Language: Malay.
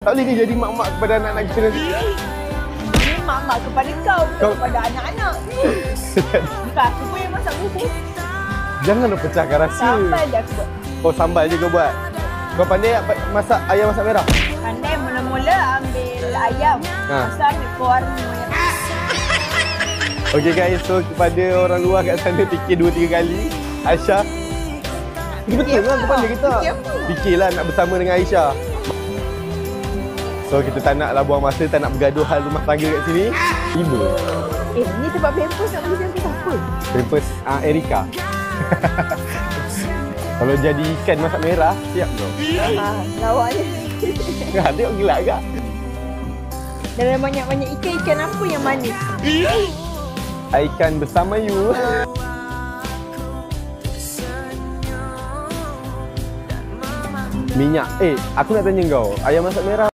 Tak boleh ke jadi mak-mak kepada anak-anak kita nanti? Ini mak-mak kepada kau, bukan kepada anak-anak. Bukan aku pun yang masak bubur. Janganlah pecahkan rahsia. Sambal je aku buat. Oh, sambal je kau buat. Kau pandai masak ayam masak merah? Pandai mula-mula ambil ayam. Lepas tu ambil warna yang Okay guys, so kepada orang luar kat sana fikir 2-3 kali. Aisyah, betul lah kau pandai kita. Fikirlah nak bersama dengan Aisyah. So kita tak naklah buang masa, tak nak bergaduh hal rumah tangga kat sini. 5. ni tempat pampers, nak beli pampers apa? Pampers Erika. Kalau jadi ikan masak merah, siap kau? Lawak je. Tengok gelak kak. Dalam banyak-banyak ikan apa yang manis? Ikan bersama you. Minyak. Aku nak tanya kau, ayam masak merah